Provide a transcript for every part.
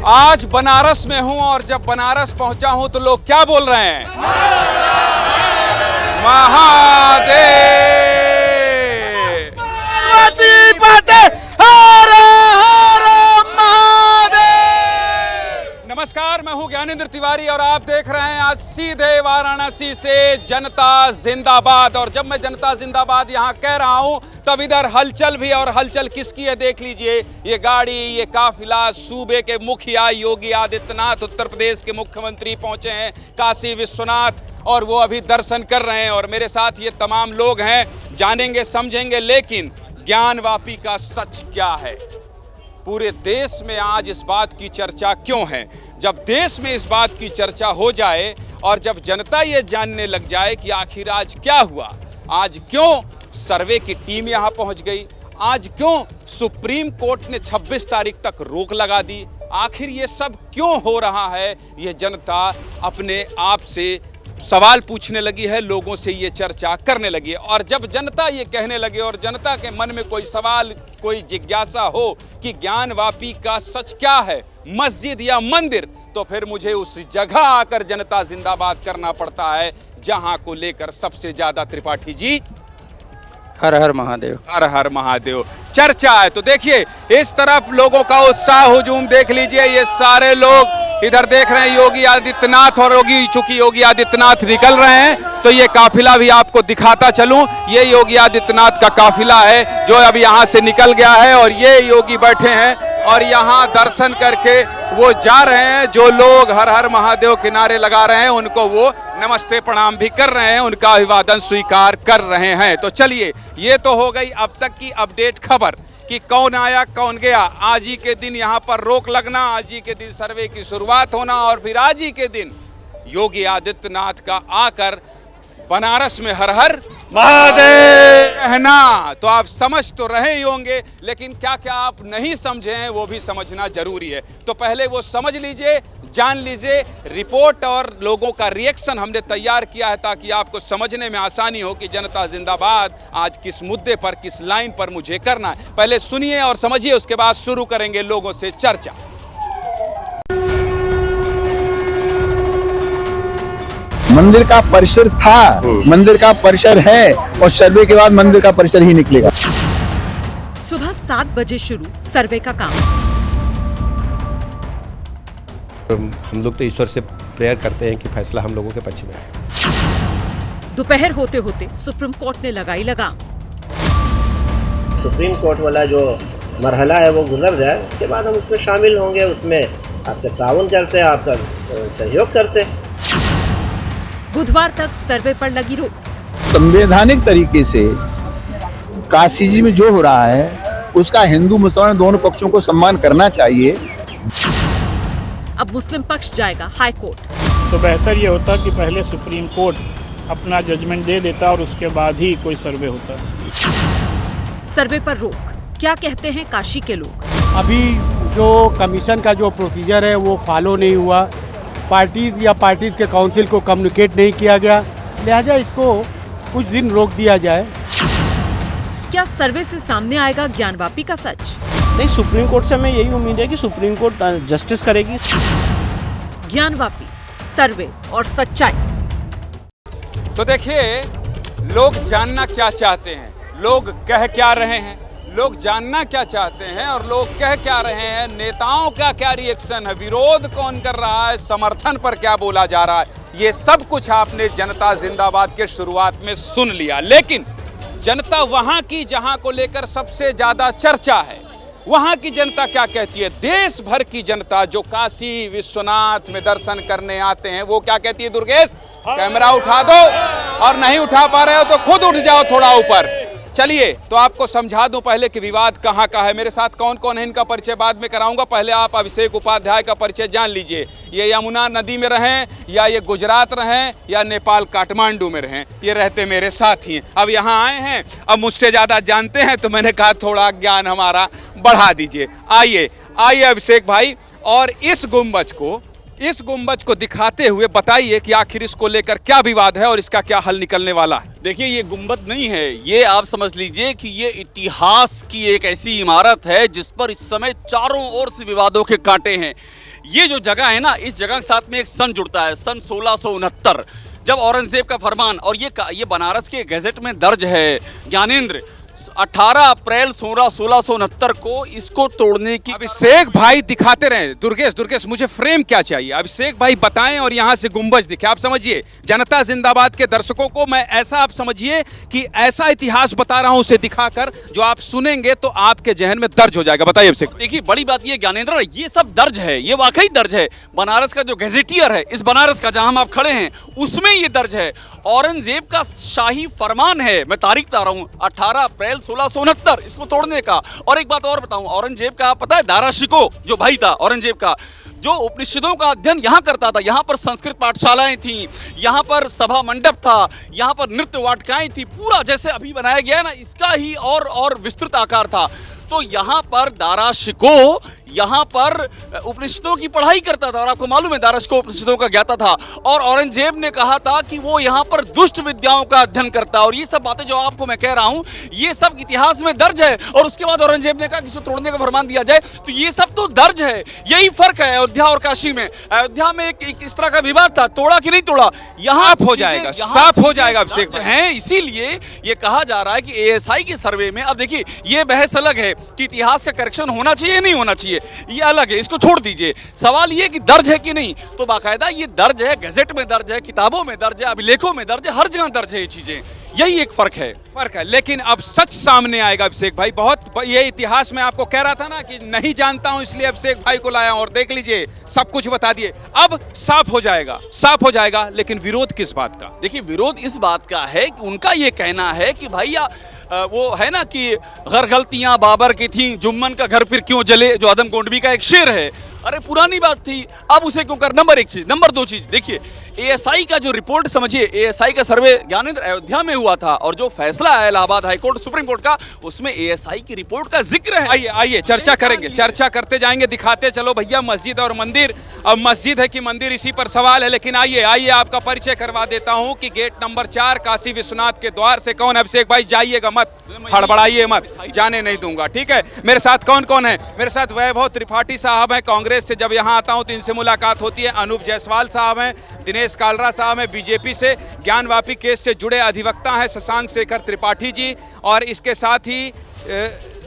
आज बनारस में हूं और जब बनारस पहुंचा हूं तो लोग क्या बोल रहे हैं? महादेव। नमस्कार, मैं हूं ज्ञानेंद्र तिवारी और आप देख रहे हैं आज सीधे वाराणसी से जनता जिंदाबाद। और जब मैं जनता जिंदाबाद यहां कह रहा हूं तब इधर हलचल भी, और हलचल किसकी है देख लीजिए। ये गाड़ी, ये काफिला सूबे के मुखिया योगी आदित्यनाथ, उत्तर प्रदेश के मुख्यमंत्री पहुंचे हैं काशी विश्वनाथ, और वो अभी दर्शन कर रहे हैं। और मेरे साथ ये तमाम लोग हैं, जानेंगे समझेंगे। लेकिन ज्ञानवापी का सच क्या है? पूरे देश में आज इस बात की चर्चा क्यों है? जब देश में इस बात की चर्चा हो जाए और जब जनता ये जानने लग जाए कि आखिर आज क्या हुआ, आज क्यों सर्वे की टीम यहाँ पहुँच गई, आज क्यों सुप्रीम कोर्ट ने 26 तारीख तक रोक लगा दी, आखिर ये सब क्यों हो रहा है, ये जनता अपने आप से सवाल पूछने लगी है, लोगों से ये चर्चा करने लगी है। और जब जनता ये कहने लगे और जनता के मन में कोई सवाल, कोई जिज्ञासा हो कि ज्ञानवापी का सच क्या है, मस्जिद या मंदिर, तो फिर मुझे उस जगह आकर जनता जिंदाबाद करना पड़ता है जहां को लेकर सबसे ज्यादा त्रिपाठी जी हर हर महादेव, हर हर महादेव चर्चा है। तो देखिए इस तरफ लोगों का उत्साह, हुजूम देख लीजिए। ये सारे लोग इधर देख रहे हैं योगी आदित्यनाथ, और चूंकि योगी आदित्यनाथ निकल रहे हैं तो ये काफिला भी आपको दिखाता चलूं। ये योगी आदित्यनाथ का काफिला है जो अब यहाँ से निकल गया है, और ये योगी बैठे हैं और यहाँ दर्शन करके वो जा रहे हैं। जो लोग हर हर महादेव के नारे लगा रहे हैं उनको वो नमस्ते प्रणाम भी कर रहे हैं, उनका अभिवादन स्वीकार कर रहे हैं। तो चलिए, ये तो हो गई अब तक की अपडेट खबर कि कौन आया कौन गया। आज ही के दिन यहाँ पर रोक लगना, आज ही के दिन सर्वे की शुरुआत होना, और फिर आज ही के दिन योगी आदित्यनाथ का आकर बनारस में हर हर महादेव कहना। तो आप समझ तो रहे ही होंगे, लेकिन क्या क्या आप नहीं समझे हैं वो भी समझना जरूरी है। तो पहले वो समझ लीजिए, जान लीजिए। रिपोर्ट और लोगों का रिएक्शन हमने तैयार किया है ताकि आपको समझने में आसानी हो कि जनता जिंदाबाद आज किस मुद्दे पर, किस लाइन पर मुझे करना है। पहले सुनिए और समझिए, उसके बाद शुरू करेंगे लोगों से चर्चा। मंदिर का परिसर था, मंदिर का परिसर है, और सर्वे के बाद मंदिर का परिसर ही निकलेगा। सुबह 7 बजे शुरू सर्वे का काम। हम लोग तो ईश्वर से प्रेयर करते हैं कि फैसला हम लोगों के पक्ष में आए। दोपहर होते होते सुप्रीम कोर्ट ने लगाई लगाम। सुप्रीम कोर्ट वाला जो मरहला है वो गुजर जाए, उसके बाद हम उसमें शामिल होंगे, उसमें आपका ताउन करते हैं, आपका सहयोग करते हैं। बुधवार तक सर्वे पर लगी रोक। संवैधानिक तरीके से काशी जी में जो हो रहा है उसका हिंदू मुसलमान दोनों पक्षों को सम्मान करना चाहिए। अब मुस्लिम पक्ष जाएगा हाई कोर्ट। तो बेहतर ये होता कि पहले सुप्रीम कोर्ट अपना जजमेंट दे देता और उसके बाद ही कोई सर्वे होता। सर्वे पर रोक, क्या कहते हैं काशी के लोग? अभी जो कमीशन का जो प्रोसीजर है वो फॉलो नहीं हुआ, पार्टीज के काउंसिल को कम्युनिकेट नहीं किया गया, लिहाजा इसको कुछ दिन रोक दिया जाए। क्या सर्वे से सामने आएगा ज्ञानवापी का सच? नहीं, सुप्रीम कोर्ट से हमें यही उम्मीद है कि सुप्रीम कोर्ट जस्टिस करेगी। ज्ञानवापी, सर्वे और सच्चाई। तो देखिए, लोग जानना क्या चाहते हैं, लोग कह क्या रहे हैं, लोग जानना क्या चाहते हैं और लोग कह क्या रहे हैं, नेताओं का क्या रिएक्शन है, विरोध कौन कर रहा है, समर्थन पर क्या बोला जा रहा है, ये सब कुछ आपने जनता जिंदाबाद के शुरुआत में सुन लिया। लेकिन जनता वहां की जहां को लेकर सबसे ज्यादा चर्चा है, वहां की जनता क्या कहती है? देश भर की जनता जो काशी विश्वनाथ में दर्शन करने आते हैं वो क्या कहती है? दुर्गेश, कैमरा उठा दो, और नहीं उठा पा रहे हो तो खुद उठ जाओ थोड़ा ऊपर। चलिए, तो आपको समझा दूं पहले कि विवाद कहाँ का है। मेरे साथ कौन कौन है इनका परिचय बाद में कराऊंगा। पहले आप अभिषेक उपाध्याय का परिचय जान लीजिए। ये यमुना नदी में रहें या ये गुजरात रहें या नेपाल काठमांडू में रहें, ये रहते मेरे साथ ही हैं। अब यहाँ आए हैं, अब मुझसे ज़्यादा जानते हैं तो मैंने कहा थोड़ा ज्ञान हमारा बढ़ा दीजिए। आइए आइए अभिषेक भाई, और इस गुंबज को इस गुंबज को दिखाते हुए बताइए कि आखिर इसको लेकर क्या विवाद है और इसका क्या हल निकलने वाला है। देखिए, ये गुंबद नहीं है, ये आप समझ लीजिए कि ये इतिहास की एक ऐसी इमारत है जिस पर इस समय चारों ओर से विवादों के कांटे हैं। ये जो जगह है ना, इस जगह के साथ में एक सन जुड़ता है, सन 1669, जब औरंगजेब का फरमान, और ये बनारस के गैजेट में दर्ज है ज्ञानेंद्र, 18 अप्रैल 1669 को इसको तोड़ने की। अभिषेक भाई दिखाते रहे। दुर्गेश मुझे फ्रेम क्या चाहिए, अभिषेक भाई बताएं और यहाँ से गुंबज दिखे। आप समझिए, जनता जिंदाबाद के दर्शकों को मैं ऐसा, आप समझिए कि ऐसा इतिहास बता रहा हूं उसे दिखाकर, जो आप सुनेंगे तो आपके जहन में दर्ज हो जाएगा। बताइए अभिषेक। देखिए, बड़ी बात ये ज्ञानेंद्र, ये सब दर्ज है, ये वाकई दर्ज है। बनारस का जो गैजेटियर है, इस बनारस का जहां हम आप खड़े हैं, उसमें ये दर्ज है। औरंगजेब का शाही फरमान है, मैं तारीख बता रहा हूं, 18 अप्रैल 1669 इसको तोड़ने का। और एक बात और बताऊं, औरंगजेब का पता है, दारा शिकोह जो भाई था औरंगजेब का, जो उपनिषदों का अध्ययन यहाँ करता था, यहाँ पर संस्कृत पाठशालाएं थी, यहाँ पर सभा मंडप था, यहाँ पर नृत्य वाटिकाएं थी, पूरा जैसे अभी बनाया गया है ना, इसका ही और विस्तृत आकार था। तो यहाँ पर दारा शिकोह यहाँ पर उपनिषदों की पढ़ाई करता था, और आपको मालूम है दारा शिकोह उपनिषदों का ज्ञाता था। और औरंगजेब ने कहा था कि वो यहाँ पर दुष्ट विद्याओं का अध्ययन करता है। और ये सब बातें जो आपको मैं कह रहा हूँ, ये सब इतिहास में दर्ज है। और उसके बाद औरंगजेब ने कहा कि इसे तोड़ने का फरमान दिया जाए, तो ये सब तो दर्ज है। यही फर्क है अयोध्या और काशी में। अयोध्या में एक इस तरह का विवाद था, तोड़ा कि नहीं तोड़ा, यहाँ हो जाएगा, साफ हो जाएगा अभिषेक है। इसीलिए ये कहा जा रहा है कि एएसआई के सर्वे में, अब देखिए ये बहस अलग है कि इतिहास का करेक्शन होना चाहिए नहीं होना चाहिए, ये अलग है, इसको छोड़ दीजिए। सवाल ये कि दर्ज है कि नहीं, तो बाकायदा ये दर्ज है, गैजेट में दर्ज है, किताबों में दर्ज है, अभिलेखों में दर्ज है, हर जगह दर्ज है ये चीजें। यही एक फर्क है। लेकिन अब सच सामने आएगा अभिषेक भाई। बहुत ये इतिहास में आपको कह रहा था ना कि नहीं जानता हूं, इसलिए अभिषेक भाई को लाया, और देख लीजिए सब कुछ बता दिए। अब साफ हो जाएगा। लेकिन विरोध किस बात का? देखिए, विरोध इस बात का है कि उनका ये कहना है कि भैया वो है ना कि घर गलतियां बाबर की थी, जुम्मन का घर फिर क्यों जले, जो आदम गोंडवी का एक शेर है। अरे पुरानी बात थी, अब उसे क्यों कर। नंबर एक चीज। नंबर दो चीज, देखिए एएसआई का जो रिपोर्ट, समझिए एएसआई का सर्वे ज्ञानेंद्र अयोध्या में हुआ था, और जो फैसला है Allahabad high court supreme court का, उसमें एएसआई की रिपोर्ट का जिक्र है। आइए चर्चा करेंगे, चर्चा करते जाएंगे, दिखाते चलो भैया मस्जिद और मंदिर। अब मस्जिद है कि मंदिर, इसी पर सवाल है। लेकिन आइए आपका परिचय करवा देता हूं कि गेट नंबर 4 काशी विश्वनाथ के द्वार से कौन? अभिषेक भाई जाइएगा मत, हड़बड़ाइए मत, जाने नहीं दूंगा, ठीक है। मेरे साथ कौन कौन है? मेरे साथ वैभव त्रिपाठी साहब हैं, कांग्रेस से जब यहाँ आता हूँ तो इनसे मुलाकात होती है। अनूप जायसवाल साहब हैं, दिनेश कालरा साहब हैं बीजेपी से, ज्ञानवापी केस से जुड़े अधिवक्ता हैं शशांक शेखर त्रिपाठी जी, और इसके साथ ही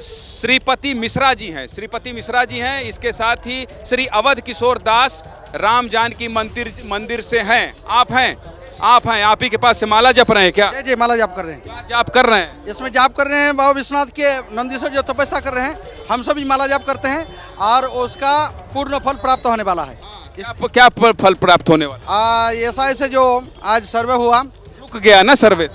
श्रीपति मिश्रा जी हैं, इसके साथ ही श्री अवध किशोर दास राम जानकी मंदिर से हैं। आप हैं, आप ही के पास से माला जप रहे हैं क्या? जी, माला जाप कर रहे हैं। क्या जाप कर रहे हैं? इसमें जाप कर रहे हैं बाबा विश्वनाथ के नंदीश्वर जो तपस्या कर रहे हैं, हम सभी माला जाप करते हैं, और उसका पूर्ण फल प्राप्त होने वाला है। क्या फल प्राप्त होने वाला? एएसआई से जो आज सर्वे हुआ, रुक गया ना सर्वे,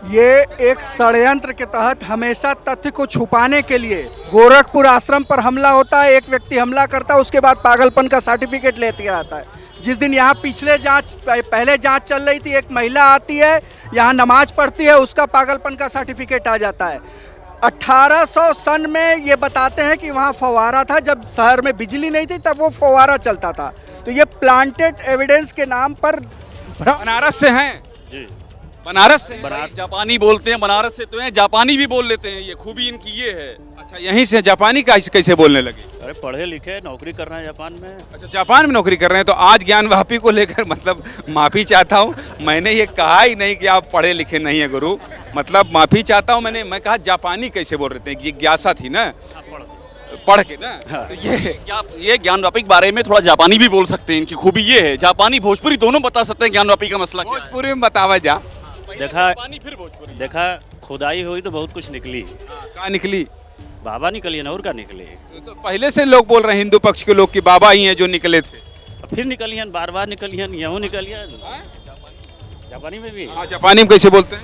ये एक षड्यंत्र के तहत हमेशा तथ्य को छुपाने के लिए गोरखपुर आश्रम पर हमला होता है, एक व्यक्ति हमला करता है, उसके बाद पागलपन का सर्टिफिकेट लेते आता है। जिस दिन यहाँ पहले जांच चल रही थी, एक महिला आती है, यहाँ नमाज पढ़ती है, उसका पागलपन का सर्टिफिकेट आ जाता है। 1800 सन में ये बताते हैं कि वहाँ फव्वारा था, जब शहर में बिजली नहीं थी तब वो फव्वारा चलता था। तो ये प्लांटेड एविडेंस के नाम पर। बनारस से हैं जी, बनारस जापानी बोलते हैं, बनारस से तो हैं, जापानी भी बोल लेते हैं, ये खूबी इनकी ये है। अच्छा, यहीं से जापानी कैसे बोलने लगे? अरे पढ़े लिखे नौकरी कर रहे हैं जापान में। अच्छा, जापान में नौकरी कर रहे हैं। तो आज ज्ञानवापी को लेकर मतलब माफ़ी चाहता हूँ, मैंने ये कहा ही नहीं कि आप पढ़े लिखे नहीं है गुरु, मतलब माफ़ी चाहता हूँ। मैं कहा जापानी कैसे बोल रहे थे, जिज्ञासा थी ना, पढ़ के ना। हाँ। तो ये ज्ञानवापी के बारे में थोड़ा जापानी भी बोल सकते हैं, इनकी खूबी ये है, जापानी भोजपुरी दोनों बता सकते हैं ज्ञानवापी का मसला। भोजपुरी में बतावा जा। देखा खुदाई हुई तो बहुत कुछ निकली। कहाँ निकली? बाबा निकली है, और का निकली? तो पहले से लोग बोल रहे हैं हिंदू पक्ष के लोग कि बाबा ही हैं जो निकले थे, फिर निकली हैं, बार निकली हैं, यूँ निकली हैं। जापानी में भी? हाँ, जापानी में कैसे बोलते हैं?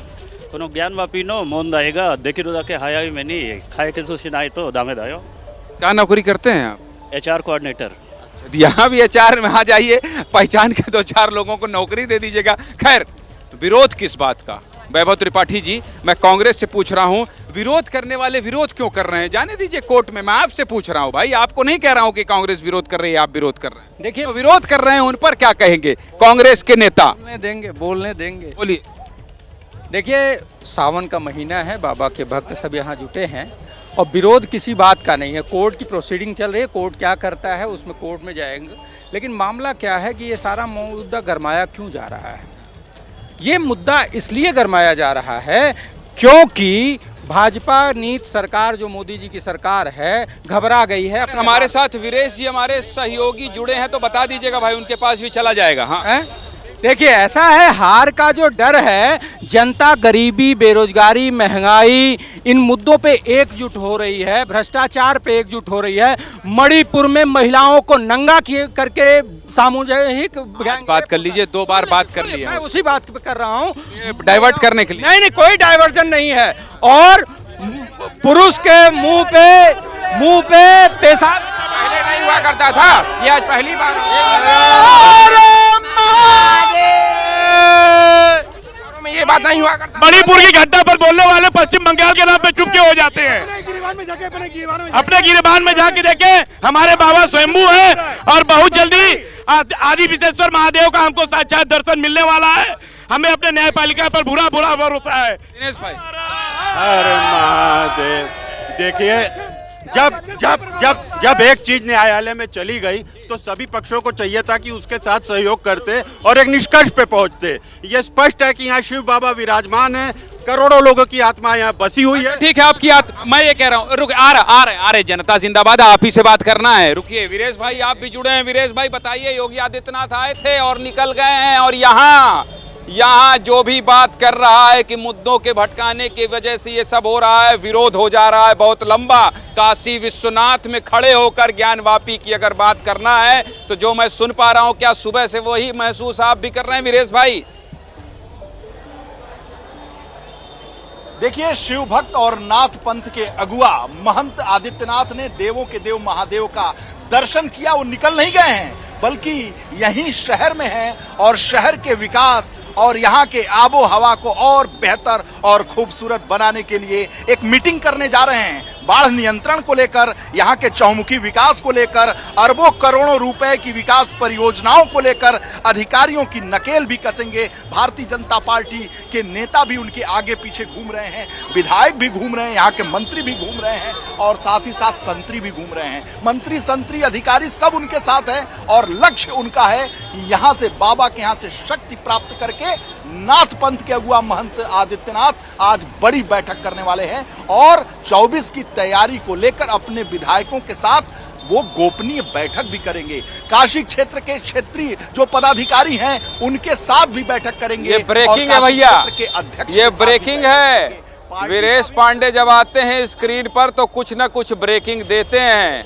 कोनो ज्ञानवापी नो मोन दाएगा देखी रोदा के हाया भी मैंने खाए के सुनाई तो दामे दायो। क्या नौकरी करते हैं आप? HR coordinator. यहाँ भी HR में आ जाइए, पहचान के 2-4 लोगों को नौकरी दे दीजिएगा। खैर, विरोध किस बात का? वैभव त्रिपाठी जी, मैं कांग्रेस से पूछ रहा हूँ, विरोध करने वाले विरोध क्यों कर रहे हैं? जाने दीजिए कोर्ट में। मैं आपसे पूछ रहा हूं भाई, आपको नहीं कह रहा हूं कि कांग्रेस विरोध कर रही है, आप विरोध कर रहे हैं। देखिए, तो विरोध कर रहे हैं उन पर क्या कहेंगे कांग्रेस के नेता? बोलने देंगे। बोलिए। देखिए, सावन का महीना है, बाबा के भक्त सब यहाँ जुटे हैं और विरोध किसी बात का नहीं है। कोर्ट की प्रोसीडिंग चल रही है, कोर्ट क्या करता है उसमें कोर्ट में जाएंगे। लेकिन मामला क्या है कि ये सारा मुद्दा गरमाया क्यों जा रहा है? ये मुद्दा इसलिए गरमाया जा रहा है क्योंकि भाजपा नीति सरकार जो मोदी जी की सरकार है घबरा गई है। हमारे साथ वीरेश जी हमारे सहयोगी जुड़े हैं, तो बता दीजिएगा भाई, उनके पास भी चला जाएगा। हाँ, देखिए, ऐसा है, हार का जो डर है, जनता गरीबी, बेरोजगारी, महंगाई, इन मुद्दों पे एकजुट हो रही है, भ्रष्टाचार पे एकजुट हो रही है। मणिपुर में महिलाओं को नंगा करके सामूहिक बात कर लीजिए, 2 बार बात कर ली है। मैं उसी बात पे कर रहा हूँ, डाइवर्ट करने के लिए। नहीं, कोई डाइवर्जन नहीं है। और पुरुष के मुंह पे पेशाब पहले नहीं हुआ करता था, ये आज पहली बार। ये बात नहीं हुआ करता। मणिपुर की घटना पर बोलने वाले पश्चिम बंगाल के नाम पे चुप क्यों हो जाते हैं? अपने गिरिबान में जाके देखें, हमारे बाबा स्वयंभू है और बहुत जल्दी आदि विशेश्वर महादेव का हमको साक्षात दर्शन मिलने वाला है। हमें अपने न्यायपालिका पर बुरा भरोसा है। दिनेश भाई, अरे महादेव, देखिए, जब एक चीज न्यायालय में चली गई तो सभी पक्षों को चाहिए था कि उसके साथ सहयोग करते और एक निष्कर्ष पे पहुंचते। ये स्पष्ट है कि यहाँ शिव बाबा विराजमान है, करोड़ों लोगों की आत्मा यहाँ बसी हुई है। ठीक है, आपकी आत्मा, मैं ये कह रहा हूँ, रुक, आ रहे जनता जिंदाबाद, आप ही से बात करना है। रुकिए, वीरेश भाई आप भी जुड़े हैं। वीरेश भाई बताइए, योगी आदित्यनाथ आए थे और निकल गए हैं, और यहाँ जो भी बात कर रहा है कि मुद्दों के भटकाने की वजह से ये सब हो रहा है, विरोध हो जा रहा है बहुत लंबा। काशी विश्वनाथ में खड़े होकर ज्ञानवापी की अगर बात करना है तो जो मैं सुन पा रहा हूं, क्या सुबह से वही महसूस आप भी कर रहे हैं वीरेश भाई? देखिए, शिव भक्त और नाथ पंथ के अगुआ महंत आदित्यनाथ ने देवों के देव महादेव का दर्शन किया। वो निकल नहीं गए हैं, बल्कि यहीं शहर में हैं और शहर के विकास और यहाँ के आबो हवा को और बेहतर और खूबसूरत बनाने के लिए एक मीटिंग करने जा रहे हैं। बाढ़ नियंत्रण को लेकर, यहाँ के चौमुखी विकास को लेकर, अरबों करोड़ों रुपए की विकास परियोजनाओं को लेकर अधिकारियों की नकेल भी कसेंगे। भारतीय जनता पार्टी के नेता भी उनके आगे पीछे घूम रहे हैं, विधायक भी घूम रहे हैं, यहाँ के मंत्री भी घूम रहे हैं और साथ ही साथ संतरी भी घूम रहे हैं। मंत्री, संतरी, अधिकारी सब उनके साथ हैं और लक्ष्य उनका है कि यहाँ से, बाबा के यहाँ से शक्ति प्राप्त करके नाथ पंथ के अगुआ महंत आदित्यनाथ आज बड़ी बैठक करने वाले हैं और 24 की तैयारी को लेकर अपने विधायकों के साथ वो गोपनीय बैठक भी करेंगे। काशी क्षेत्र के क्षेत्रीय जो पदाधिकारी हैं उनके साथ भी बैठक करेंगे। ये ब्रेकिंग है भैया, ये ब्रेकिंग है। वीरेश पांडे जब आते हैं स्क्रीन पर तो कुछ न कुछ ब्रेकिंग देते हैं।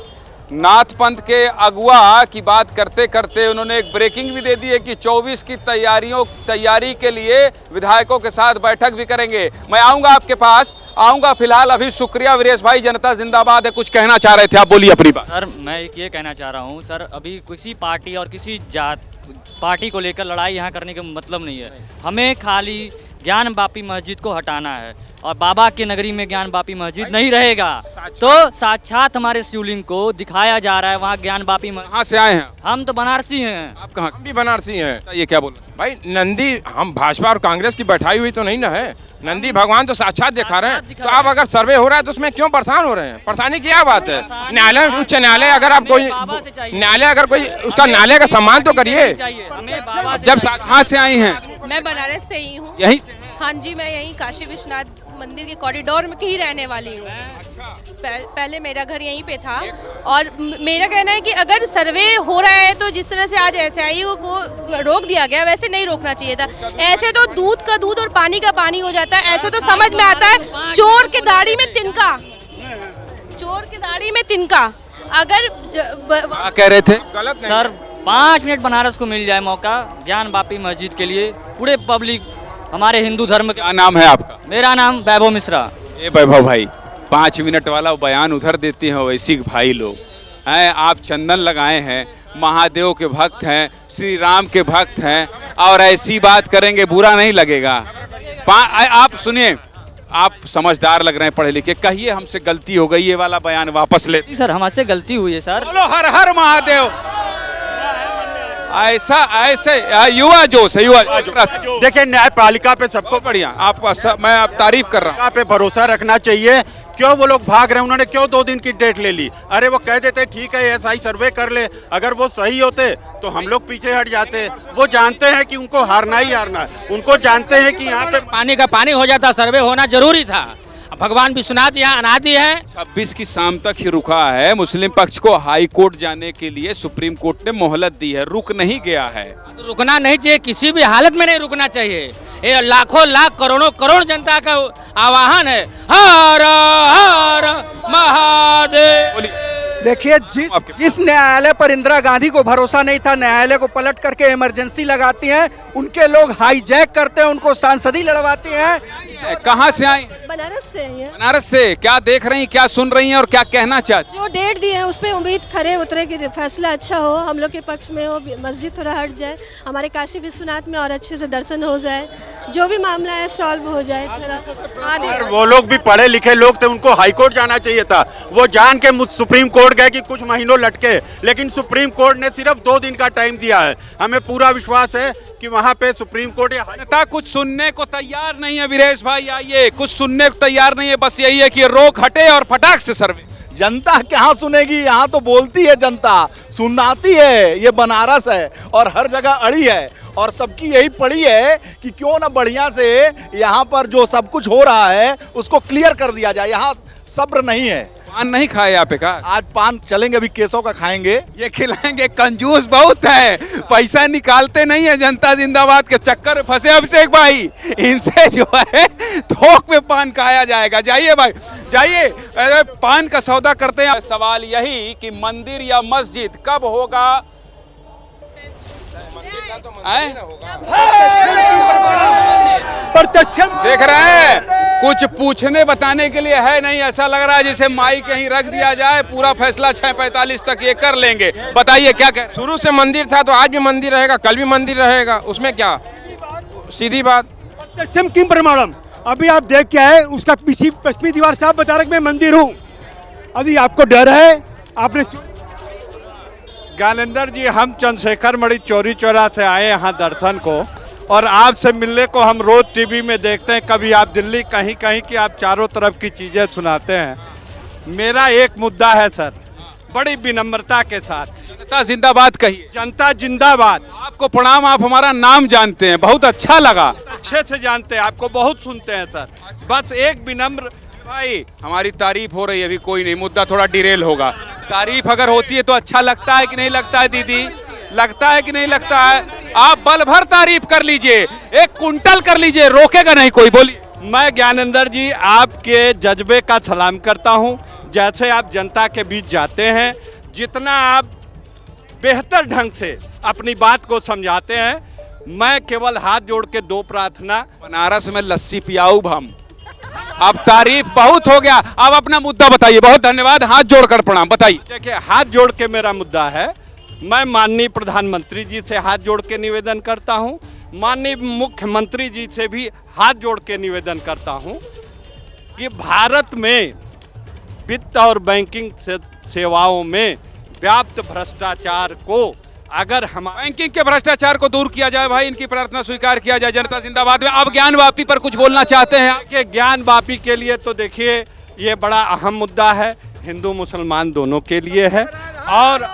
नाथ पंथ के अगुआ की बात करते करते उन्होंने एक ब्रेकिंग भी दे दी है कि 24 की तैयारी के लिए विधायकों के साथ बैठक भी करेंगे। मैं आऊंगा आपके पास, आऊंगा। फिलहाल अभी शुक्रिया वीरेश भाई, जनता जिंदाबाद है। कुछ कहना चाह रहे थे आप, बोलिए अपनी बात। सर, मैं ये कहना चाह रहा हूँ सर, अभी किसी पार्टी और किसी पार्टी को लेकर लड़ाई यहाँ करने का मतलब नहीं है। हमें खाली ज्ञानवापी मस्जिद को हटाना है और बाबा की नगरी में ज्ञानवापी मस्जिद नहीं रहेगा। तो साक्षात हमारे शिवलिंग को दिखाया जा रहा है वहाँ ज्ञानवापी। कहाँ से आए हैं? हम तो बनारसी हैं। आप कहाँ? हम भी बनारसी हैं। ये क्या बोल रहे हैं भाई? नंदी हम भाजपा और कांग्रेस की बैठाई हुई तो नहीं ना है, नंदी भगवान तो साक्षात दिखा रहे हैं। तो आप अगर सर्वे हो रहा है तो उसमें क्यों परेशान हो रहे हैं? परेशानी की क्या बात है? न्यायालय, उच्च न्यायालय, अगर आप कोई न्यायालय, अगर कोई उसका न्यायालय का सम्मान तो करिए। जब कहाँ से आई हैं? मैं बनारस से ही हूँ। यहीं? हाँ जी, मैं यहीं काशी विश्वनाथ मंदिर के कॉरिडोर में ही रहने वाली हूँ। पहले मेरा घर यहीं पे था और मेरा कहना है कि अगर सर्वे हो रहा है तो जिस तरह से आज SIU को रोक दिया गया वैसे नहीं रोकना चाहिए था। ऐसे तो दूध का दूध और पानी का पानी हो जाता है। ऐसे तो समझ में आता है चोर के दाढ़ी में तिनका, चोर के दाढ़ी में तिनका। अगर क्या कह रहे थे? गलत सर, 5 मिनट बनारस को मिल जाए मौका ज्ञानवापी मस्जिद के लिए, पूरे पब्लिक हमारे हिंदू धर्म। क्या नाम है आपका? मेरा नाम वैभव मिश्रा। ये वैभव भाई 5 मिनट वाला बयान उधर देते हैं वैसी भाई लोग हैं। आप चंदन लगाए हैं, महादेव के भक्त हैं, श्री राम के भक्त हैं और ऐसी बात करेंगे बुरा नहीं लगेगा। आप सुनिए, आप समझदार लग रहे हैं, पढ़े लिखे, कहिए हमसे गलती हो गई, ये वाला बयान वापस ले। सर हमसे गलती हुई है सर। बोलो हर हर महादेव। ऐसा ऐसे युवा जोश है, युवा जोश। देखिए न्यायपालिका पे सबको बढ़िया, आपका मैं आप तारीफ कर रहा हूँ। पे भरोसा रखना चाहिए। क्यों वो लोग भाग रहे हैं? उन्होंने क्यों 2 दिन की डेट ले ली? अरे वो कह देते ठीक है एसआई सर्वे कर ले, अगर वो सही होते तो हम लोग पीछे हट जाते। वो जानते हैं कि उनको हारना ही हारना है, उनको जानते हैं कि यहाँ पे पानी का पानी हो जाता, सर्वे होना जरूरी था। भगवान विश्वनाथ यहाँ अनादि है। 26 की शाम तक ही रुका है। मुस्लिम पक्ष को हाई कोर्ट जाने के लिए सुप्रीम कोर्ट ने मोहलत दी है, रुक नहीं गया है। तो रुकना नहीं चाहिए, किसी भी हालत में नहीं रुकना चाहिए। ये लाखों लाख करोड़ों करोड़ जनता का आह्वान है, हर हर महादेव। देखिए जिस न्यायालय पर इंदिरा गांधी को भरोसा नहीं था, न्यायालय को पलट करके इमरजेंसी लगाती हैं, उनके लोग हाईजैक करते हैं, उनको सांसदी लड़वाते हैं। कहाँ से आई? बनारस से है। बनारस से। क्या देख रही, क्या सुन रही हैं और क्या कहना चाहती? जो डेट दी है उस पर उम्मीद खरे उतरे कि फैसला अच्छा हो, हम लोग के पक्ष में हो, मस्जिद थोड़ा हट जाए, हमारे काशी विश्वनाथ में और अच्छे से दर्शन हो जाए, जो भी मामला है सॉल्व हो जाए। वो लोग भी पढ़े लिखे लोग थे, उनको हाईकोर्ट जाना चाहिए था। वो जान के सुप्रीम कोर्ट गए कि कुछ महीनों लटके, लेकिन सुप्रीम कोर्ट ने सिर्फ 2 दिन का टाइम दिया है। हमें पूरा विश्वास है कि वहाँ पे सुप्रीम कोर्ट जनता कुछ सुनने को तैयार नहीं है। वीरेश भाई आइए, कुछ सुनने को तैयार नहीं है, बस यही है कि रोक हटे और फटाक से सर्वे। जनता कहाँ सुनेगी? यहाँ तो बोलती है जनता, सुनाती है। ये बनारस है और हर जगह अड़ी है और सबकी यही पड़ी है कि क्यों ना बढ़िया से यहाँ पर जो सब कुछ हो रहा है उसको क्लियर कर दिया जाए। यहाँ सब्र नहीं है। पान नहीं खाए आप का? आज पान चलेंगे, अभी केसों का खाएंगे। ये खिलाएंगे। कंजूस बहुत है, पैसा निकालते नहीं है। जनता जिंदाबाद के चक्कर में फंसे अभिषेक भाई, इनसे जो है थोक में पान खाया जाएगा। जाइए भाई जाइए, पान का सौदा करते हैं। सवाल यही कि मंदिर या मस्जिद कब होगा? देख रहे हैं, कुछ पूछने बताने के लिए है नहीं। ऐसा लग रहा है जैसे माइक कहीं रख दिया जाए, पूरा फैसला 6:45 तक ये कर लेंगे। बताइए क्या कह? शुरू से मंदिर था तो आज भी मंदिर रहेगा, कल भी मंदिर रहेगा, उसमें क्या? सीधी बात। प्रत्यक्षम किम प्रमाणम। अभी आप देख के आए, उसका पश्चिमी दीवार साहब बता रहे मैं मंदिर हूँ। अभी आपको डर है? आपने ज्ञानेंद्र जी, हम चंद्रशेखर मणि चौरी चौरा से आए यहाँ दर्शन को, और आपसे मिलने को हम रोज टीवी में देखते हैं। कभी आप दिल्ली, कहीं कहीं की आप चारों तरफ की चीजें सुनाते हैं। मेरा एक मुद्दा है सर, बड़ी विनम्रता के साथ। जनता जिंदाबाद कहिए। जनता जिंदाबाद। आपको प्रणाम, आप हमारा नाम जानते हैं, बहुत अच्छा लगा। अच्छे से जानते हैं, आपको बहुत सुनते हैं सर। बस एक विनम्र भाई, हमारी तारीफ हो रही है, अभी कोई नहीं, मुद्दा थोड़ा डिरेल होगा। तारीफ अगर होती है तो अच्छा लगता है कि नहीं लगता है दीदी? लगता है कि नहीं लगता है? आप बल भर तारीफ कर लीजिए, 1 कुंटल कर लीजिए, रोकेगा नहीं कोई। बोलिए। मैं ज्ञानेंद्र जी आपके जज्बे का सलाम करता हूं। जैसे आप जनता के बीच जाते हैं, जितना आप बेहतर ढंग से अपनी बात को समझाते हैं, मैं केवल हाथ जोड़ के 2 प्रार्थना। बनारस में लस्सी पियाऊ हम। अब तारीफ बहुत हो गया, अब अपना मुद्दा बताइए। बहुत धन्यवाद, हाथ जोड़कर प्रणाम। बताइए। देखिए, हाथ जोड़ के मेरा मुद्दा है, मैं माननीय प्रधानमंत्री जी से हाथ जोड़ के निवेदन करता हूं, माननीय मुख्यमंत्री जी से भी हाथ जोड़ के निवेदन करता हूं कि भारत में वित्त और बैंकिंग सेवाओं में व्याप्त भ्रष्टाचार को अगर हम बैंकिंग के भ्रष्टाचार को दूर किया जाए, भाई इनकी प्रार्थना स्वीकार किया जाए। जनता जिंदाबाद में अब ज्ञान वापी पर कुछ बोलना चाहते हैं कि ज्ञान वापी के लिए तो देखिए ये बड़ा अहम मुद्दा है, हिंदू मुसलमान दोनों के लिए है। और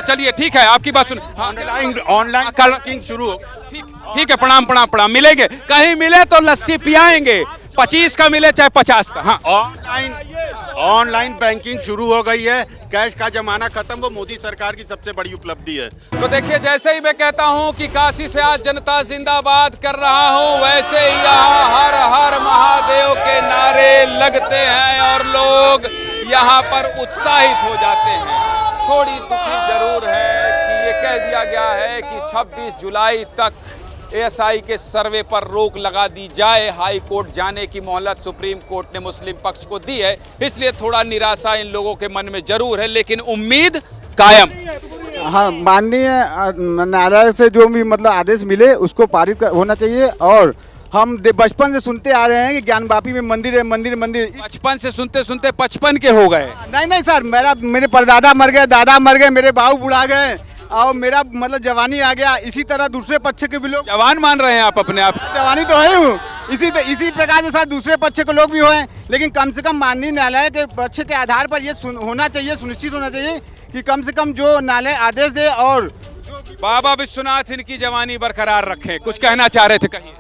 चलिए ठीक है, आपकी बात सुन। ऑनलाइन बैंकिंग शुरू हो। ठीक है, प्रणाम प्रणाम प्रणाम। मिलेंगे, कहीं मिले तो लस्सी पियाएंगे, 25 का मिले चाहे 50 का। हाँ, ऑनलाइन बैंकिंग शुरू हो गई है, कैश का जमाना खत्म। वो मोदी सरकार की सबसे बड़ी उपलब्धि है। तो देखिए, जैसे ही मैं कहता हूं कि काशी से आज जनता जिंदाबाद कर रहा हूं, वैसे ही यहाँ हर हर महादेव के नारे लगते हैं और लोग यहाँ पर उत्साहित हो जाते हैं। थोड़ी दुखी जरूर है कि ये कह दिया गया है कि 26 जुलाई तक एएसआई के सर्वे पर रोक लगा दी जाए। हाई कोर्ट जाने की मोहलत सुप्रीम कोर्ट ने मुस्लिम पक्ष को दी है, इसलिए थोड़ा निराशा इन लोगों के मन में जरूर है, लेकिन उम्मीद कायम। हाँ, माननीय न्यायालय से जो भी मतलब आदेश मिले उसको पारित होना चाहिए और हम बचपन से सुनते आ रहे हैं कि ज्ञानवापी में मंदिर है, मंदिर मंदिर। बचपन से सुनते सुनते 55 के हो गए। नहीं सर, मेरे परदादा मर गए, दादा मर गए, मेरे बाबू बुढ़ा गए और मेरा मतलब जवानी आ गया। इसी तरह दूसरे पक्ष के भी लोग जवान मान रहे हैं आप अपने आप? जवानी तो है हूँ, इसी प्रकार से साथ दूसरे पक्ष के लोग भी हुए, लेकिन कम से कम माननीय न्यायालय के पक्ष के आधार पर ये होना चाहिए, सुनिश्चित होना चाहिए कि कम से कम जो न्यायालय आदेश दे। और बाबा विश्वनाथ इनकी जवानी बरकरार रखें। कुछ कहना चाह रहे थे, कहिए।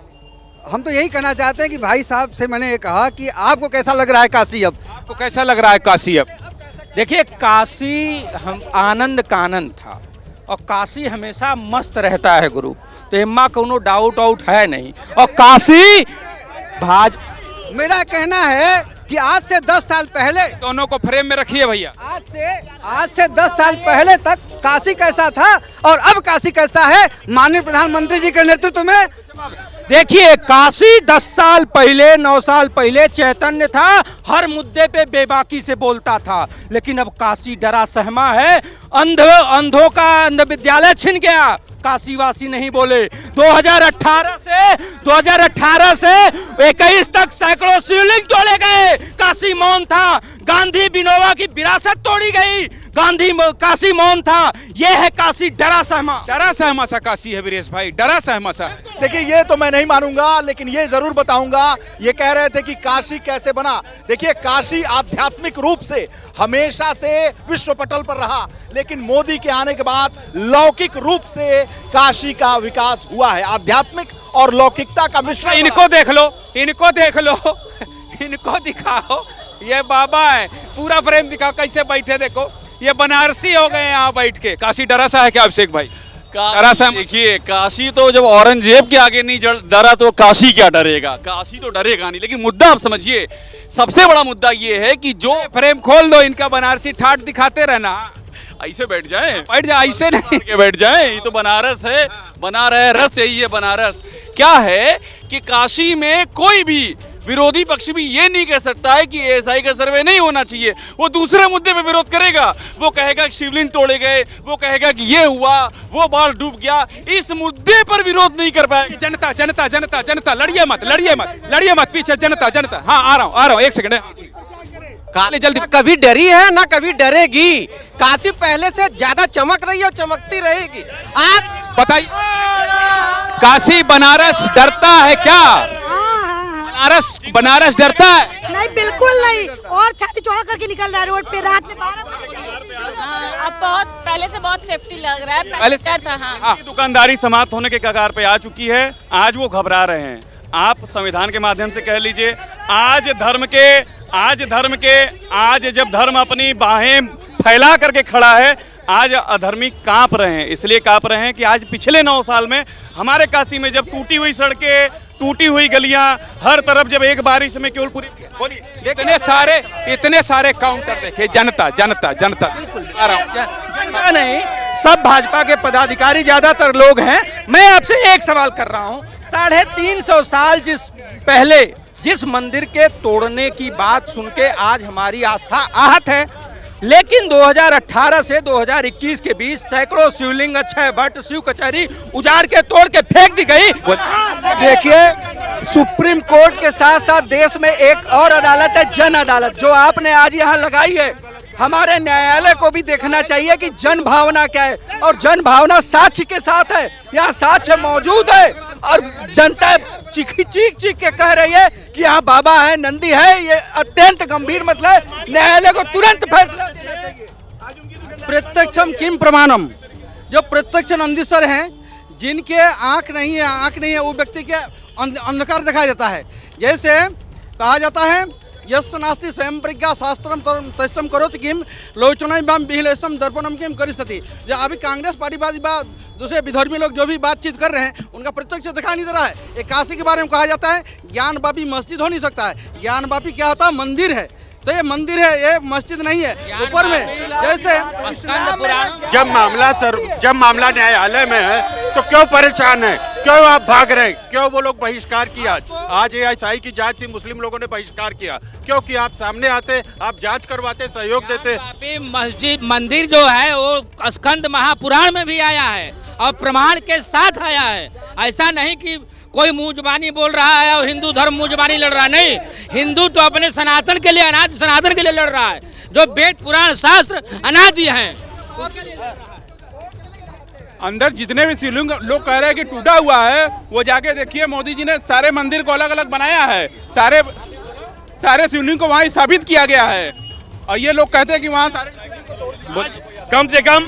हम तो यही कहना चाहते हैं कि भाई साहब से मैंने ये कहा कि आपको कैसा लग रहा है काशी? अब आपको कैसा लग रहा है काशी? अब देखिए, काशी हम आनंद कानन था और काशी हमेशा मस्त रहता है गुरु, तो इम्मा कोनो डाउट है नहीं। और काशी मेरा कहना है कि आज से 10 साल पहले, दोनों को फ्रेम में रखिए भैया, आज से 10 साल पहले तक काशी कैसा था और अब काशी कैसा है माननीय प्रधानमंत्री जी के नेतृत्व में। देखिए, काशी 10 साल पहले 9 साल पहले चैतन्य था, हर मुद्दे पे बेबाकी से बोलता था, लेकिन अब काशी डरा सहमा है। अंधों का अंध विद्यालय छिन गया, काशीवासी नहीं बोले। 2018 से 21 तक सैकड़ों शिवलिंग तोड़े गए, काशी मौन था। गांधी विनोबा की विरासत तोड़ी गई, काशी मौन था। ये है काशी डरा सहमा सा काशी है वीरेश भाई, डरा सहमा सा। देखिए, ये तो मैं नहीं मानूंगा, लेकिन ये जरूर बताऊंगा। ये कह रहे थे कि काशी कैसे बना। देखिए, काशी आध्यात्मिक रूप से हमेशा से विश्व पटल पर रहा, लेकिन मोदी के आने के बाद लौकिक रूप से काशी का विकास हुआ है। आध्यात्मिक और लौकिकता का मिश्रण। इनको देख लो, इनको दिखाओ, ये बाबा है। पूरा फ्रेम दिखाओ, कैसे बैठे देखो, ये बनारसी हो गए यहाँ बैठ के। काशी डरा सा है क्या अभिषेक भाई? देखिए, काशी तो जब औरंगजेब के आगे नहीं डरा तो काशी क्या डरेगा? काशी तो डरेगा नहीं। लेकिन मुद्दा आप समझिए, सबसे बड़ा मुद्दा ये है कि जो फ्रेम खोल दो, इनका बनारसी ठाट दिखाते रहना। ऐसे बैठ जाए, ऐसे नहीं के बैठ जाए। ये तो बनारस है, बना रहे रस, यही है बनारस। क्या है कि काशी में कोई भी विरोधी पक्ष भी ये नहीं कह सकता है कि एएसआई का सर्वे नहीं होना चाहिए। वो दूसरे मुद्दे पे विरोध करेगा, वो कहेगा कि शिवलिंग तोड़े गए, वो कहेगा कि ये हुआ, वो बाल डूब गया। इस मुद्दे पर विरोध नहीं कर पाएगा। जनता लड़िए मत, पीछे जनता। हाँ, आ रहा हूँ, 1 सेकंड। जल्दी। कभी डरी है ना कभी डरेगी। काशी पहले से ज्यादा चमक रही है और चमकती रहेगी। आप बताइए, काशी बनारस डरता है क्या? बनारस डरता है? नहीं, बिल्कुल नहीं। और छाती चौड़ा करके निकल रहा है रोड पे रात में 12 बजे। अब बहुत पहले से बहुत सेफ्टी लग रहा है, पहले डर था। हाँ, दुकानदारी समाप्त होने के कगार पे आ चुकी है। आज वो घबरा रहे हैं। आप संविधान के माध्यम से कह लीजिए, आज जब धर्म अपनी बाहें फैला करके खड़ा है, आज अधर्मी कांप रहे हैं। इसलिए कांप रहे हैं कि आज पिछले 9 साल में हमारे काशी में जब टूटी हुई सड़कें, टूटी हुई गलियां, हर तरफ जब एक बारिश में केवल पूरी बोलिए, इतने सारे काउंटर देखे। जनता बिल्कुल जनता नहीं, सब भाजपा के पदाधिकारी ज्यादातर लोग हैं। मैं आपसे एक सवाल कर रहा हूँ, 350 साल पहले जिस मंदिर के तोड़ने की बात सुन के आज हमारी आस्था आहत है, लेकिन 2018 से 2021 के बीच सैकड़ों शिवलिंग, अक्षय वट, शिव कचहरी उजाड़ के तोड़ के फेंक दी गई। देखिए, सुप्रीम कोर्ट के साथ साथ देश में एक और अदालत है, जन अदालत, जो आपने आज यहाँ लगाई है। हमारे न्यायालय को भी देखना चाहिए कि जन भावना क्या है, और जन भावना साक्ष्य के साथ है। यहाँ साक्ष्य मौजूद है और जनता चीख के कह रही है कि यहाँ बाबा है, नंदी है। ये अत्यंत गंभीर मसला है, न्यायालय को तुरंत फैसला देना चाहिए। प्रत्यक्षम किम प्रमाणम। जो प्रत्यक्ष नंदीश्वर हैं, जिनके आंख नहीं है, वो व्यक्ति के अंधकार दिखाई देता है। जैसे कहा जाता है, यस नास्ति स्वयं प्रज्ञा शास्त्रम तस्म करोति किम लोचनायाम विहिलेशम दर्पणम किम करिष्यति। जो अभी कांग्रेस पार्टीवादी दूसरे विधर्मी लोग जो भी बातचीत कर रहे हैं, उनका प्रत्यक्ष दिखाई नहीं दे रहा है। एक काशी के बारे में कहा जाता है, ज्ञानवापी मस्जिद हो नहीं सकता है। ज्ञानवापी क्या होता है? मंदिर है। तो ये मंदिर है, ये मस्जिद नहीं है। ऊपर में जैसे जब मामला न्यायालय में है तो क्यों परेशान है, क्यों आप भाग रहे, क्यों वो लोग बहिष्कार किया? आज एएसआई की जांच थी, मुस्लिम लोगों ने बहिष्कार किया। क्योंकि आप सामने आते, आप जांच करवाते, सहयोग देते। मस्जिद मंदिर जो है वो स्कंद महापुराण में भी आया है और प्रमाण के साथ आया है। ऐसा नहीं कि कोई मुंह जुबानी बोल रहा है और हिंदू धर्म मुंह जुबानी लड़ रहा नहीं। हिंदू तो अपने सनातन के लिए, अनादि सनातन के लिए लड़ रहा है, जो वेद पुराण शास्त्र अनादि हैं। अंदर जितने भी शिवलिंग लोग कह रहे हैं कि टूटा हुआ है, वो जाके देखिए, मोदी जी ने सारे मंदिर को अलग अलग बनाया है, सारे शिवलिंग को वहाँ स्थापित किया गया है। और ये लोग कहते हैं कि वहाँ सारे कम से कम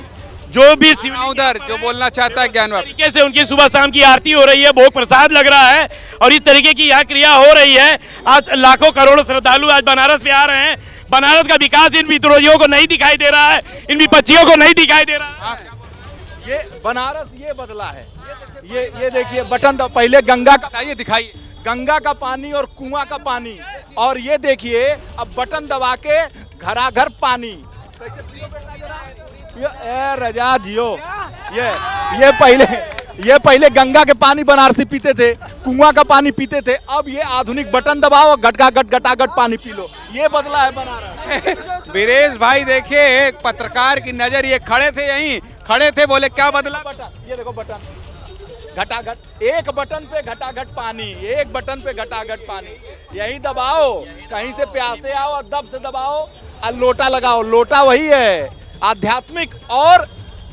जो भी उधर जो बोलना चाहता है ज्ञान तरीके से उनकी सुबह शाम की आरती हो रही है, भोग प्रसाद लग रहा है और इस तरीके की यह क्रिया हो रही है। आज लाखों करोड़ों श्रद्धालु आज बनारस में आ रहे हैं। बनारस का विकास इन विद्रोहियों को नहीं दिखाई दे रहा है, इन विपक्षियों को नहीं दिखाई दे रहा है। ये बनारस ये बदला है। ये देखिए बटन, पहले गंगा का, ये दिखाइए गंगा का पानी और कुआं का पानी, और ये देखिए अब बटन दबा के घराघर पानी। रजा जियो, ये पहले गंगा के पानी बनारसी पीते थे, कुआं का पानी पीते थे, अब ये आधुनिक बटन दबाओ घटाघट पानी पी लो। ये बदला है बनारस। वीरेश भाई देखिए, एक पत्रकार की नजर, ये खड़े थे यहीं, खड़े थे, बोले क्या बदला? ये देखो बटन, घटाघट, एक बटन पे घटाघट पानी, एक बटन पे घटाघट पानी। यही दबाओ, कहीं से प्यासे आओ और दब से दबाओ और लोटा लगाओ। लोटा वही है, आध्यात्मिक और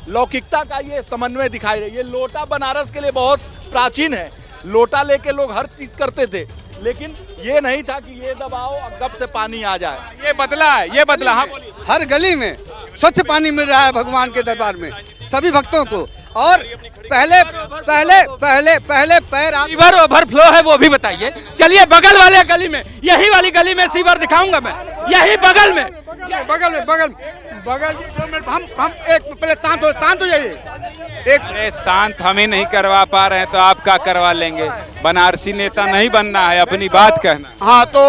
लौकिकता का ये समन्वय दिखाई रही है। ये लोटा बनारस के लिए बहुत प्राचीन है। लोटा लेके लोग हर चीज करते थे, लेकिन ये नहीं था कि ये दबाओ और गप से पानी आ जाए। ये बदला है, ये बदला। हाँ बोलिए। हर गली में स्वच्छ पानी मिल रहा है भगवान के दरबार में सभी भक्तों को। और पहले पैर सीवर ओवरफ्लो है वो भी बताइए। चलिए बगल वाले गली में, यही वाली गली में सीवर दिखाऊंगा मैं, यही बगल में। हम एक पहले शांत हो जाइए। अरे शांत हम ही नहीं करवा पा रहे हैं तो आप क्या करवा लेंगे? बनारसी नेता नहीं बनना है, अपनी बात कहना। हाँ, तो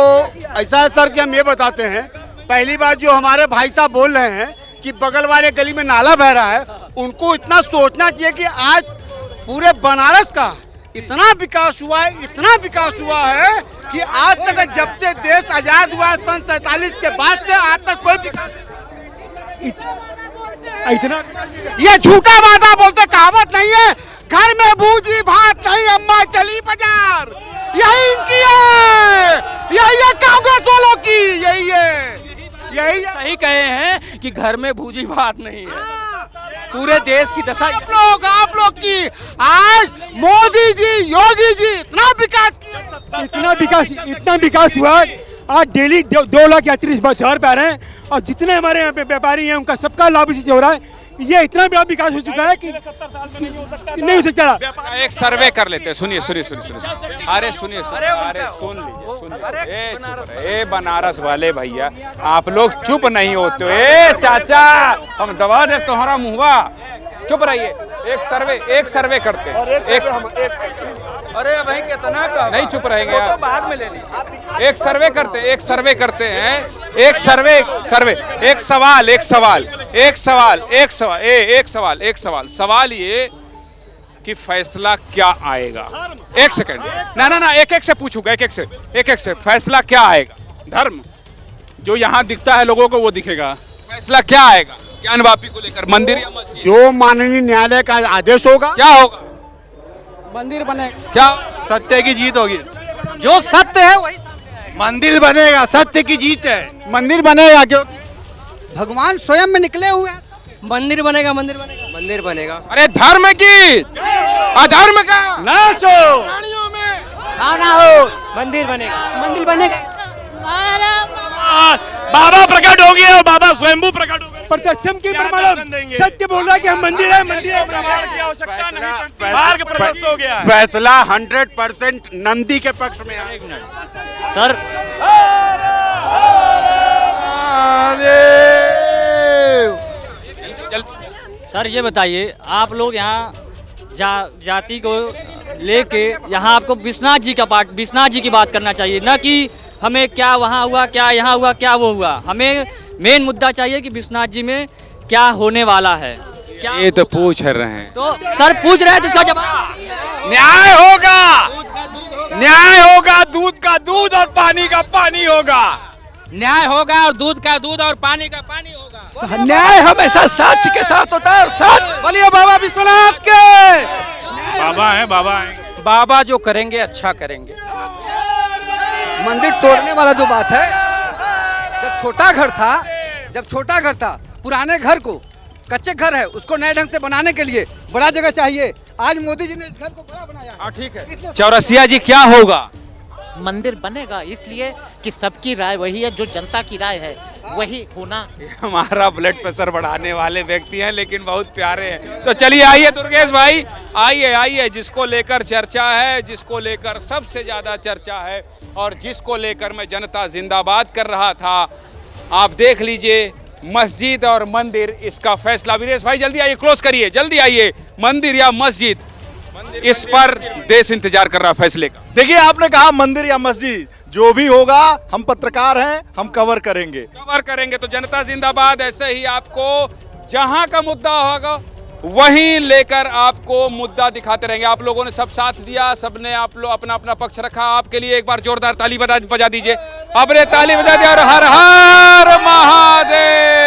ऐसा है सर कि हम ये बताते हैं, पहली बात जो हमारे भाई साहब बोल रहे हैं कि बगल वाले गली में नाला बह रहा है, उनको इतना सोचना चाहिए कि आज पूरे बनारस का इतना विकास हुआ है, इतना विकास हुआ है कि आज तक जब से देश आजाद हुआ है सन 47 के बाद से आज तक कोई विकास इतना ये झूठा वादा बोलते, कहावत नहीं है, घर में बूझी भात नहीं अम्मा चली बाजार। यही इनकी है, यही है कांग्रेस वालों की, यही है। सही कहे हैं कि घर में भूजी बात नहीं है। पूरे देश की दशा आप लोग की आज मोदी जी, योगी जी इतना विकास हुआ। आज डेली 2 लाख यात्री शहर पे आ रहे हैं और जितने हमारे यहाँ पे व्यापारी हैं उनका सबका लाभ इसी से हो रहा है। ये इतना बड़ा विकास हो चुका है कि नहीं हो सकता। एक सर्वे कर लेते हैं। सुनिए। अरे सुनिए, अरे सुन लीजिए। ए बनारस वाले भैया, आप लोग चुप नहीं होते। ए चाचा, हम दबा दे तुम्हारा मुंहवा, चुप रहिए। एक सर्वे करते हैं। अरे भाई कितना का नहीं चुप रहेंगे तो आप। बाद में ले ली। एक सर्वे करते हैं। एक सवाल ये कि फैसला क्या आएगा? एक सेकंड, ना एक से पूछूंगा, एक से फैसला क्या आएगा? धर्म जो यहाँ दिखता है लोगों को वो दिखेगा। फैसला क्या आएगा ज्ञानवापी को लेकर? मंदिर या मस्जिद? जो माननीय न्यायालय का आदेश होगा। क्या होगा? मंदिर बनेगा। क्या? सत्य की जीत होगी। जो सत्य है वही मंदिर बनेगा, सत्य की जीत है। मंदिर बनेगा क्यों? भगवान स्वयं में निकले हुए हैं। मंदिर बनेगा। अरे धर्म की अधर्म का नाश हो, ना हो, मंदिर बनेगा। बाबा प्रकट हो गए और बाबा स्वयंभू प्रकट हो गए। प्रत्यक्षम की प्रमाणम सत्य बोल रहा है कि हम मंदिर है। आवश्यकता नहीं, मार्ग प्रशस्त हो गया। फैसला 100% नंदी के पक्ष में है। सर सर ये बताइए, आप लोग यहाँ जाति को लेके यहाँ आपको विश्वनाथ जी की बात करना चाहिए, ना कि हमें क्या वहाँ हुआ, क्या यहाँ हुआ, क्या वो हुआ। हमें मेन मुद्दा चाहिए कि विश्वनाथ जी में क्या होने वाला है। क्या ये तो पूछ रहे हैं। तो सर पूछ रहे हैं तो इसका जवाब न्याय होगा, दूध का दूध और पानी का पानी होगा। न्याय होगा और दूध का दूध और पानी का पानी होगा। न्याय हमेशा सच के साथ होता है और सच। बोलिए बाबा विश्वनाथ के। बाबा है बाबा जो करेंगे अच्छा करेंगे। मंदिर तोड़ने वाला जो बात है, जब छोटा घर था, पुराने घर को, कच्चे घर है उसको नए ढंग से बनाने के लिए बड़ा जगह चाहिए। आज मोदी जी ने इस घर को बड़ा बनाया। ठीक है चौरसिया जी, क्या होगा? मंदिर बनेगा इसलिए कि सबकी राय वही है, जो जनता की राय है वही होना। हमारा ब्लड प्रेशर बढ़ाने वाले व्यक्ति हैं लेकिन बहुत प्यारे हैं। तो चलिए आइए दुर्गेश भाई, आइए जिसको लेकर चर्चा है, जिसको लेकर सबसे ज्यादा चर्चा है और जिसको लेकर मैं जनता जिंदाबाद कर रहा था, आप देख लीजिए मस्जिद और मंदिर, इसका फैसला। वीरेश भाई जल्दी आइए, क्लोज करिए, जल्दी आइए। मंदिर या मस्जिद, इस पर देश इंतजार कर रहा फैसले का। देखिए आपने कहा मंदिर या मस्जिद, जो भी होगा हम पत्रकार हैं, हम कवर करेंगे। तो जनता जिंदाबाद ऐसे ही आपको जहां का मुद्दा होगा वहीं लेकर आपको मुद्दा दिखाते रहेंगे। आप लोगों ने सब साथ दिया, सबने आप लोग अपना अपना पक्ष रखा। आपके लिए एक बार जोरदार ताली बजा दीजिए। अपने ताली बजा दिया और हर हर महादेव।